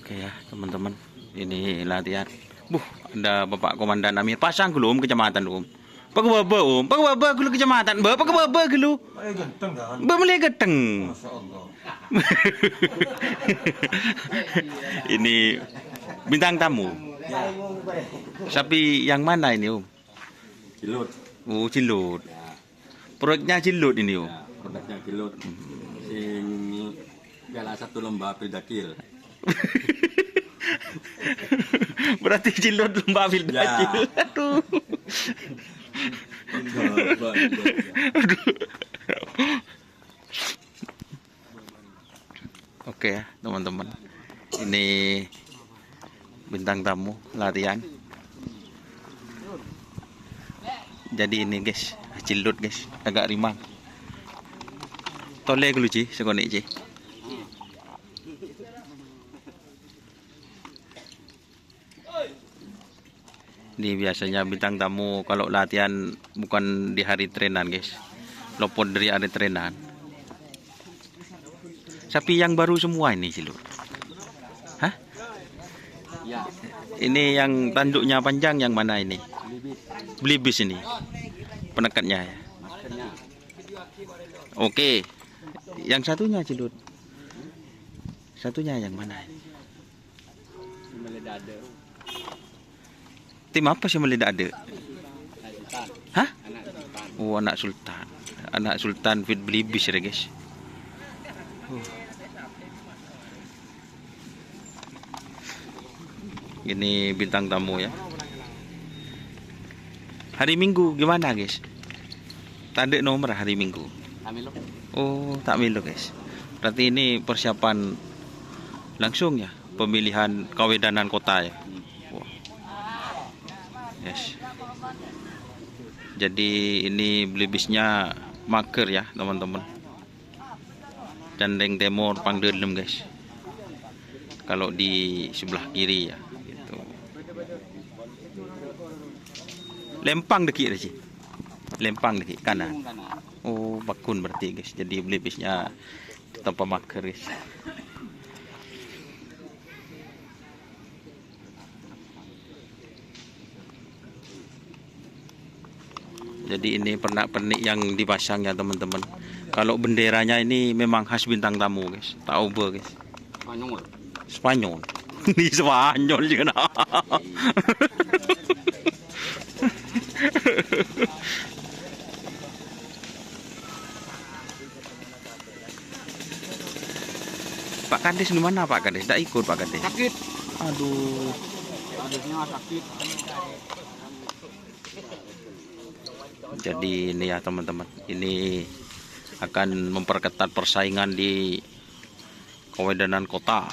Oke ya teman-teman, ini latihan. Ada Bapak Komandan Amir pasang gelum kecamatan Pakai baba pakai baba gelu kecamatan, pakai baba gelu. Mulai geteng. Ini bintang tamu. Sapi yang mana ini Cilut. Oh, Cilut. Proyeknya Cilut ini Produknya Cilut. Sing galah satu lomba Pildakil. Berarti Cilut lomba Pildakil. Ya. Aduh. Oke ya teman-teman, ini bintang tamu latihan. Jadi ini guys, Cilut guys, agak rimang. Tole dulu Ci, sekonek Ci. Ini biasanya bintang tamu kalau latihan bukan di hari trenan guys, lopot dari hari trenan. Sapi yang baru semua ini Cilut. Hah? Ya. Ini yang tanduknya panjang yang mana ini? Belibis ini. Penekatnya ya. Maskernya. Oke. Yang satunya Cilut. Satunya yang mana ini? Meledade. Tim apa sih meledak ada? Sultan. Hah? Anak Sultan. Oh, anak Sultan. Anak Sultan fit belibis ya guys. Ini bintang tamu ya. Hari Minggu gimana guys? Tanda nomor hari Minggu. Kami lo. Oh, tak milu guys. Berarti ini persiapan langsung ya, pemilihan kawedanan kota ya. Wah. Yes. Jadi ini belibisnya maker ya teman-teman. Candeng Timur Pangdelem guys. Kalau di sebelah kiri ya. Gitu. Lempang deki sih. Lempang deki kanan. Oh, bakun berarti guys. Jadi belibisnya tanpa maker guys. Jadi ini pernak-pernik yang dipasang ya teman-teman. Kalau benderanya ini memang khas bintang tamu guys. Tahu be guys. Spanyol. Spanyol. Di Spanyol juga nah. Pak Kades di mana Pak Kades? Tidak ikut Pak Kades. Sakit. Aduh. Adiknya sakit. Jadi ini ya teman-teman. Ini akan memperketat persaingan di kawedanan kota.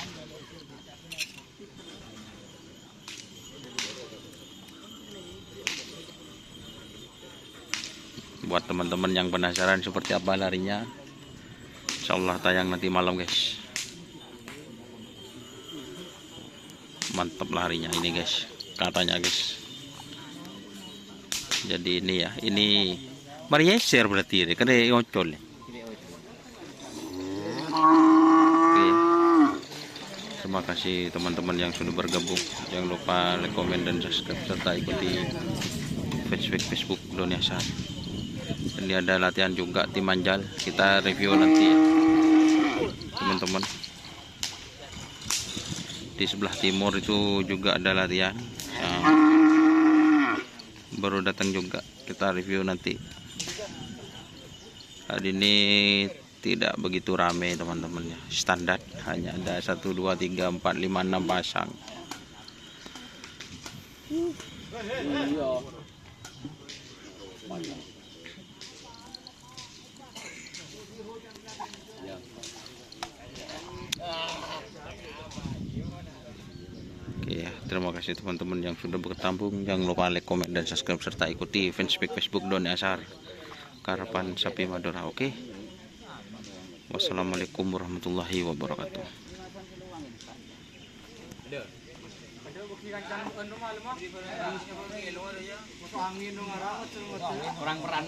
Buat teman-teman yang penasaran seperti apa larinya, insyaallah tayang nanti malam guys. Mantap larinya ini guys, katanya guys. Jadi ini ya, ini Marieser berarti ya, kena ngocol. Oke. Terima kasih teman-teman yang sudah bergabung. Jangan lupa like, komen, dan subscribe serta ikuti Facebook Indonesia. Ini ada latihan juga tim Anjal, kita review nanti ya teman-teman. Di sebelah timur itu juga ada latihan ya, baru datang juga, kita review nanti. Hari ini tidak begitu ramai teman-teman ya, standar hanya ada 1, 2, 3, 4, 5, 6 pasang. Oke ya, terima kasih teman-teman yang sudah bergabung. Jangan lupa like, komen, dan subscribe serta ikuti fanspage Facebook Doni Asar Karapan Sapi Madura. Oke. Wassalamualaikum warahmatullahi wabarakatuh. Orang peran